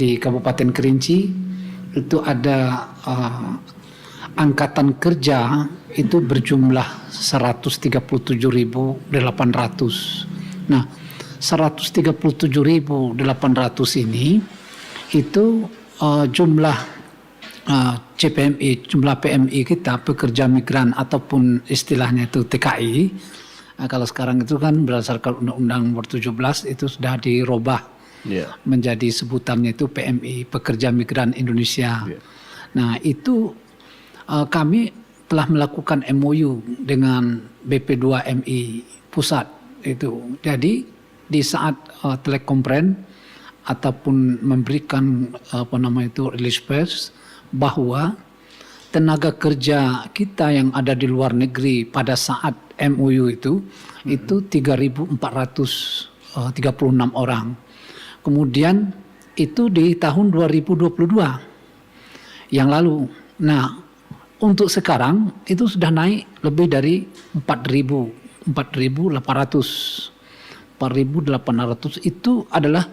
di Kabupaten Kerinci itu ada angkatan kerja itu berjumlah 137.800. Nah, 137.800 ini itu jumlah CPMI, jumlah PMI kita, pekerja migran ataupun istilahnya itu TKI. Kalau sekarang itu kan berdasarkan Undang-Undang Nomor 17 itu sudah dirubah menjadi sebutannya itu PMI, Pekerja Migran Indonesia. Nah, itu kami telah melakukan MOU dengan BP2MI pusat itu. Jadi di saat telekonferensi ataupun memberikan release press bahwa tenaga kerja kita yang ada di luar negeri pada saat MOU itu 3.436 orang. Kemudian itu di tahun 2022 yang lalu. Nah, untuk sekarang itu sudah naik lebih dari 4.800 itu adalah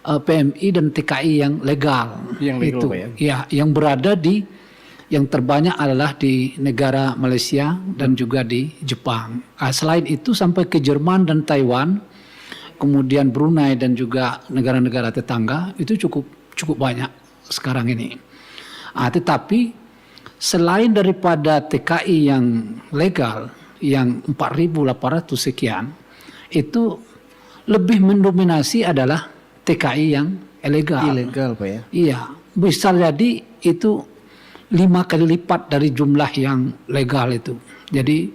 PMI dan TKI yang legal. Yang legal, itu, Pak, ya? Ya, yang berada di, yang terbanyak adalah di negara Malaysia dan juga di Jepang. Selain itu sampai ke Jerman dan Taiwan, kemudian Brunei dan juga negara-negara tetangga itu cukup banyak sekarang ini. Tetapi selain daripada TKI yang legal yang 4.800 sekian, itu lebih mendominasi adalah TKI yang ilegal. Ilegal, Pak, ya? Iya, bisa jadi itu 5 kali lipat dari jumlah yang legal itu. Jadi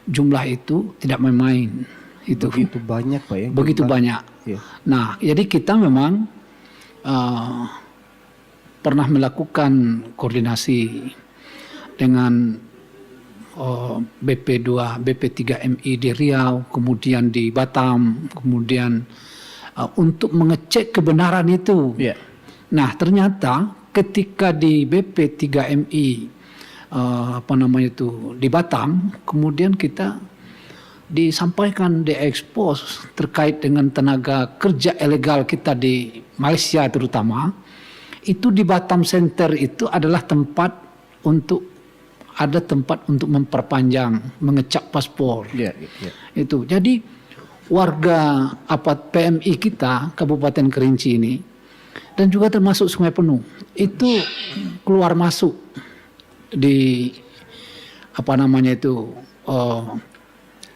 jumlah itu tidak main-main. Itu begitu banyak, Pak, ya? Begitu banyak. Ya. Nah, jadi kita memang pernah melakukan koordinasi dengan BP3MI di Riau, kemudian di Batam, kemudian untuk mengecek kebenaran itu. Yeah. Nah, ternyata ketika di BP3MI di Batam, kemudian kita disampaikan, diekspos terkait dengan tenaga kerja ilegal kita di Malaysia terutama. Itu di Batam Center itu adalah tempat untuk memperpanjang, mengecek paspor. Itu. Jadi warga PMI kita Kabupaten Kerinci ini dan juga termasuk Sungai Penuh itu keluar masuk di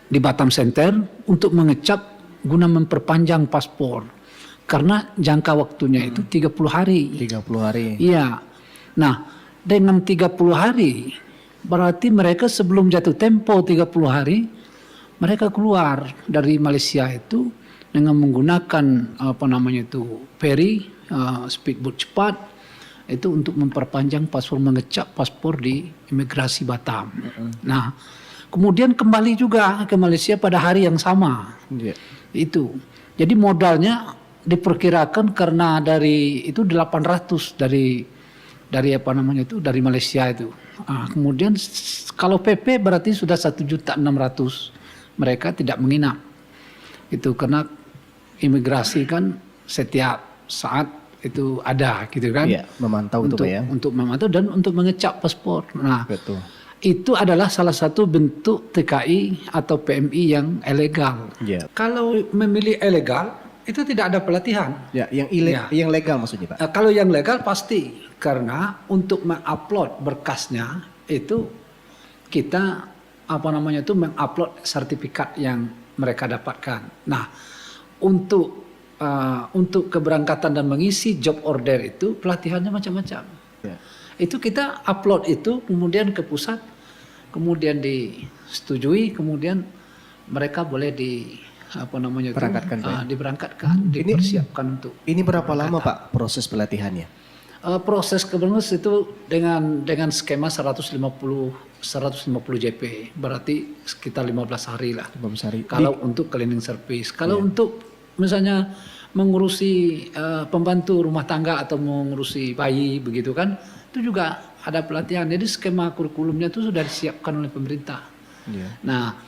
di Batam Center untuk mengecek guna memperpanjang paspor. Karena jangka waktunya itu 30 hari. 30 hari. Iya. Nah, dengan 30 hari berarti mereka sebelum jatuh tempo 30 hari mereka keluar dari Malaysia itu dengan menggunakan ferry, speedboat cepat itu untuk memperpanjang paspor, mengecek paspor di imigrasi Batam. Nah, kemudian kembali juga ke Malaysia pada hari yang sama. Itu. Jadi modalnya diperkirakan karena dari itu 800 dari dari Malaysia itu. Kemudian kalau PP berarti sudah 1.600.000 mereka tidak menginap. Itu karena imigrasi kan setiap saat itu ada gitu kan. Iya, memantau untuk, itu, Pak, ya. Untuk memantau dan untuk mengecek paspor. Nah, betul. Itu adalah salah satu bentuk TKI atau PMI yang ilegal. Yeah. Kalau memilih ilegal itu tidak ada pelatihan. Ya, yang yang legal maksudnya, Pak. Kalau yang legal pasti, karena untuk mengupload berkasnya itu kita mengupload sertifikat yang mereka dapatkan. Nah, untuk keberangkatan dan mengisi job order itu pelatihannya macam-macam. Ya. Itu kita upload itu kemudian ke pusat, kemudian disetujui, kemudian mereka boleh diberangkatkan, dipersiapkan untuk. Ini berapa lama, Pak, proses pelatihannya? Proses keberangkatan itu dengan skema 150 JP, berarti sekitar 15 hari lah. 15 hari. Kalau untuk cleaning service, kalau untuk misalnya mengurusi pembantu rumah tangga atau mengurusi bayi begitu kan, itu juga ada pelatihan. Jadi skema kurikulumnya itu sudah disiapkan oleh pemerintah. Nah,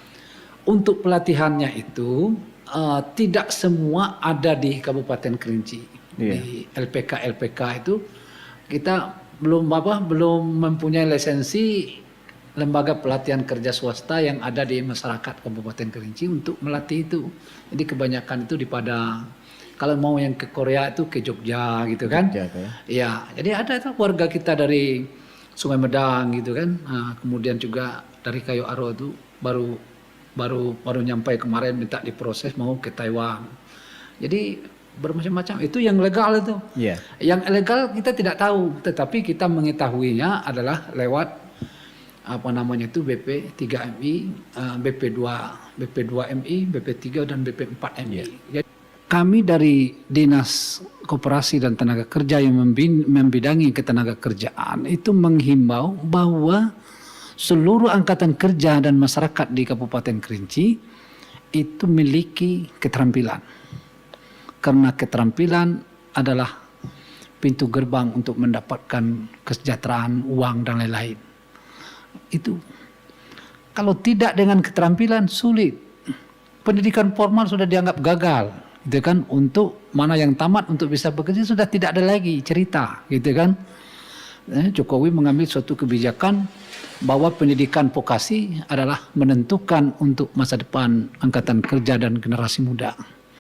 untuk pelatihannya itu tidak semua ada di Kabupaten Kerinci. di LPK itu kita belum mempunyai lisensi lembaga pelatihan kerja swasta yang ada di masyarakat Kabupaten Kerinci untuk melatih itu. Jadi kebanyakan itu di Padang. Kalau mau yang ke Korea itu ke Jogja gitu kan. Iya, jadi ada tuh warga kita dari Sungai Medang gitu kan. Nah, kemudian juga dari Kayu Aro itu baru nyampai kemarin minta diproses mau ke Taiwan. Jadi bermacam-macam itu yang legal itu. Yang ilegal kita tidak tahu, tetapi kita mengetahuinya adalah lewat BP3MI, BP2MI, BP3 dan BP4MI. Jadi, kami dari Dinas Koperasi dan Tenaga Kerja yang membidangi ketenaga kerjaan itu menghimbau bahwa seluruh angkatan kerja dan masyarakat di Kabupaten Kerinci itu memiliki keterampilan. Karena keterampilan adalah pintu gerbang untuk mendapatkan kesejahteraan, uang dan lain-lain. Itu kalau tidak dengan keterampilan sulit. Pendidikan formal sudah dianggap gagal, gitu kan? Untuk mana yang tamat untuk bisa bekerja sudah tidak ada lagi cerita, gitu kan? Jokowi mengambil suatu kebijakan bahwa pendidikan vokasi adalah menentukan untuk masa depan angkatan kerja dan generasi muda.